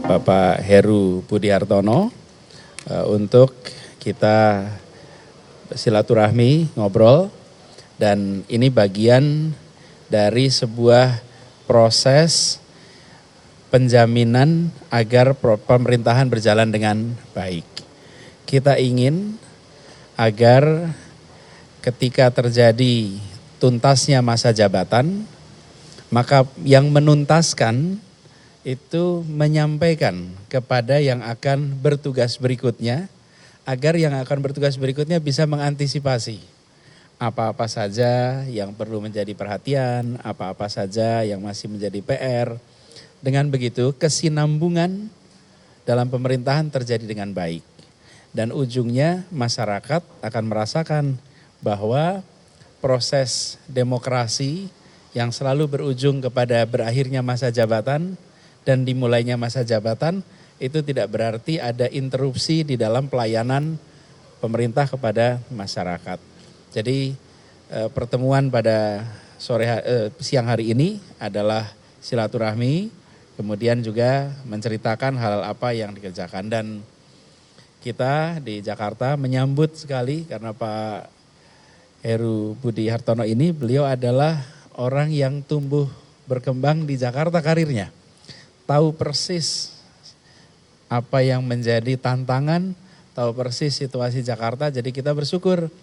Bapak Heru Budi Hartono untuk kita silaturahmi, ngobrol, dan ini bagian dari sebuah proses penjaminan agar pemerintahan berjalan dengan baik. Kita ingin agar ketika terjadi tuntasnya masa jabatan, maka yang menuntaskan itu menyampaikan kepada yang akan bertugas berikutnya, agar yang akan bertugas berikutnya bisa mengantisipasi apa-apa saja yang perlu menjadi perhatian, apa-apa saja yang masih menjadi PR. Dengan begitu kesinambungan dalam pemerintahan terjadi dengan baik. Dan ujungnya masyarakat akan merasakan bahwa proses demokrasi yang selalu berujung kepada berakhirnya masa jabatan dan dimulainya masa jabatan itu tidak berarti ada interupsi di dalam pelayanan pemerintah kepada masyarakat. Jadi pertemuan pada siang hari ini adalah silaturahmi, kemudian juga menceritakan hal apa yang dikerjakan. Dan kita di Jakarta menyambut sekali karena Pak Heru Budi Hartono ini, beliau adalah orang yang tumbuh berkembang di Jakarta karirnya. Tahu persis apa yang menjadi tantangan, tahu persis situasi Jakarta. Jadi kita bersyukur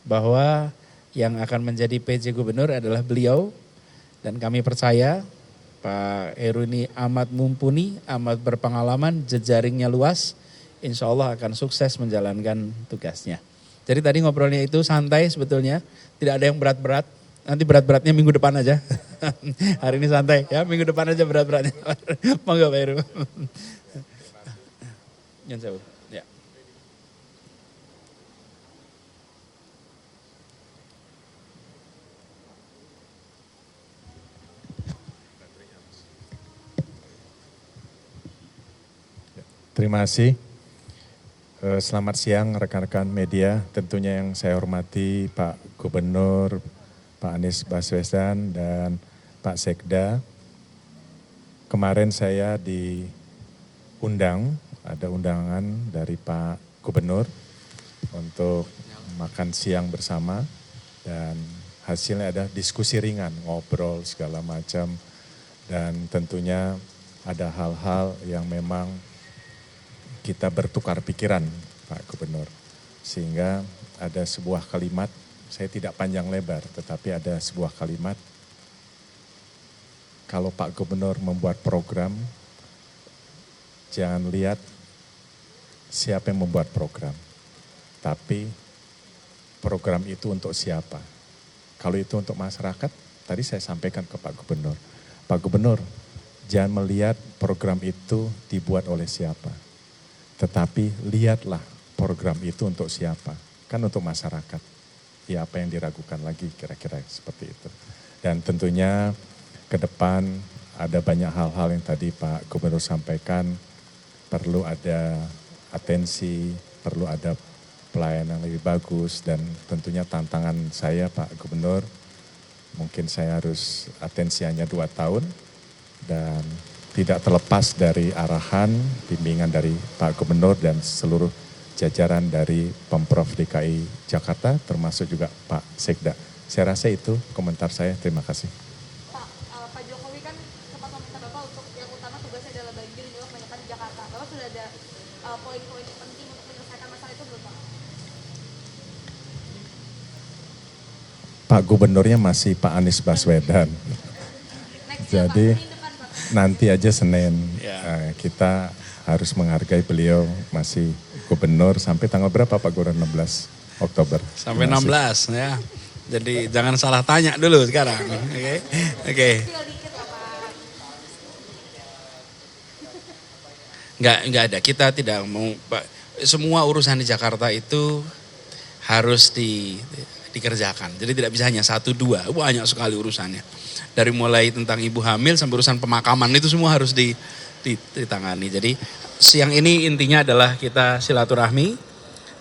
bahwa yang akan menjadi PJ Gubernur adalah beliau. Dan kami percaya Pak Heru ini amat mumpuni, amat berpengalaman, jejaringnya luas. Insya Allah akan sukses menjalankan tugasnya. Jadi tadi ngobrolnya itu santai sebetulnya, tidak ada yang berat-berat. Nanti berat-beratnya minggu depan aja. Hari ini santai ya, minggu depan aja berat-beratnya. Monggo Pak Heru. Ya. Terima kasih. Selamat siang rekan-rekan media, tentunya yang saya hormati Pak Gubernur, Pak Anies Baswedan, dan Pak Sekda. Kemarin saya diundang, ada undangan dari Pak Gubernur untuk makan siang bersama, dan hasilnya ada diskusi ringan, ngobrol segala macam, dan tentunya ada hal-hal yang memang kita bertukar pikiran Pak Gubernur. Sehingga ada sebuah kalimat, saya tidak panjang lebar, tetapi ada sebuah kalimat, kalau Pak Gubernur membuat program, jangan lihat siapa yang membuat program, tapi program itu untuk siapa. Kalau itu untuk masyarakat, tadi saya sampaikan ke Pak Gubernur. Pak Gubernur, jangan melihat program itu dibuat oleh siapa, tetapi lihatlah program itu untuk siapa, kan untuk masyarakat. Ya apa yang diragukan lagi kira-kira seperti itu. Dan tentunya ke depan ada banyak hal-hal yang tadi Pak Gubernur sampaikan, perlu ada atensi, perlu ada pelayanan lebih bagus, dan tentunya tantangan saya Pak Gubernur, mungkin saya harus atensi hanya 2 tahun, dan tidak terlepas dari arahan, bimbingan dari Pak Gubernur dan seluruh jajaran dari Pemprov DKI Jakarta, termasuk juga Pak Sekda. Saya rasa itu komentar saya, terima kasih. Pak Jokowi kan sempat meminta Bapak untuk yang utama tugasnya adalah banjir juga kebanyakan di Jakarta. Bapak sudah ada poin-poin penting untuk menyelesaikan masalah itu belum Pak? Pak Gubernurnya masih Pak Anies Baswedan. Jadi nanti aja Senin, kita harus menghargai beliau masih gubernur sampai tanggal berapa Pak Gubernur? 16 Oktober. Sampai 16 ya. Jadi jangan salah tanya dulu sekarang. Oke. Enggak ada. Kita tidak mau semua urusan di Jakarta itu harus dikerjakan. Jadi tidak bisa hanya 1-2, banyak sekali urusannya. Dari mulai tentang ibu hamil sampai urusan pemakaman itu semua harus ditangani. Jadi siang ini intinya adalah kita silaturahmi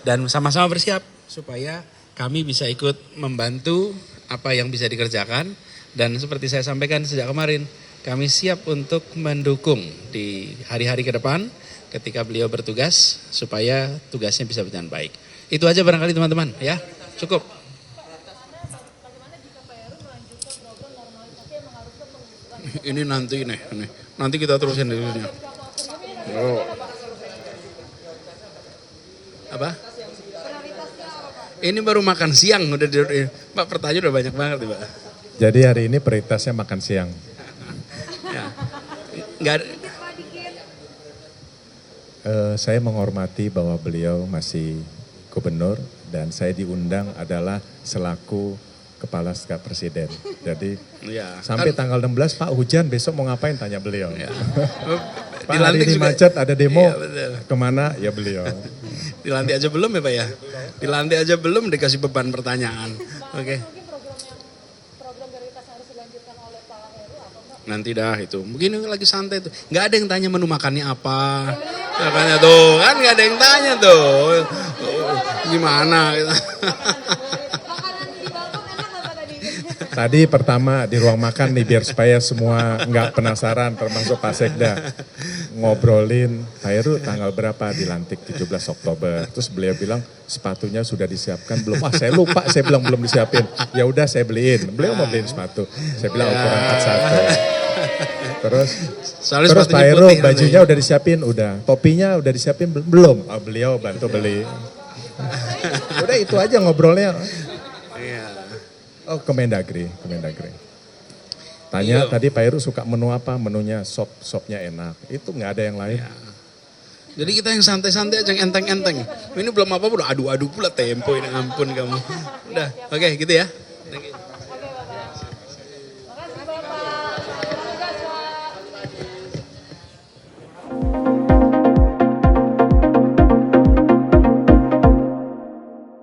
dan sama-sama bersiap supaya kami bisa ikut membantu apa yang bisa dikerjakan. Dan seperti saya sampaikan sejak kemarin, kami siap untuk mendukung di hari-hari ke depan ketika beliau bertugas supaya tugasnya bisa berjalan baik. Itu aja barangkali teman-teman ya, cukup. Ini nanti nanti kita terusin dulu. Oh. Apa? Ini baru makan siang udah Pak, pertanyaan udah banyak banget Pak. Jadi hari ini prioritasnya makan siang. Ya. Enggak saya menghormati bahwa beliau masih gubernur dan saya diundang adalah selaku kepala staf presiden. Jadi ya, sampai kan, tanggal 16 Pak hujan besok mau ngapain tanya beliau. Ya. Pak hari ini macet ada demo, iya, kemana ya beliau. Dilantik aja belum ya Pak ya? Dilantik aja belum dikasih beban pertanyaan. Oke. Program prioritas harus dilanjutkan oleh Pak Heru apa Pak? Nanti dah itu. Mungkin lagi santai tuh. Nggak ada yang tanya menu makannya apa. Makanya tuh kan nggak ada yang tanya tuh. Gimana gitu. Makanan di balkon enak nggak Pak tadi? Tadi pertama di ruang makan nih biar supaya semua nggak penasaran termasuk Pak Sekda. Ngobrolin Pak Heru tanggal berapa dilantik 17 Oktober. Terus beliau bilang sepatunya sudah disiapkan belum? Wah saya lupa, saya bilang belum disiapin. Ya udah saya beliin. Beliau mau beliin sepatu. Saya bilang ukuran 41. Terus Pak Heru bajunya udah disiapin, udah. Topinya udah disiapin belum? Oh, beliau bantu beli. Udah itu aja ngobrolnya. Oh Kemendagri. Tanya tadi Pak Heru suka menu apa? Menunya sopnya enak. Itu nggak ada yang lain. Ya. Jadi kita yang santai-santai aja, yang enteng-enteng. Ini belum apa-apa udah adu-adu pula tempo ini, ampun kamu. Udah, oke gitu ya. Thank you.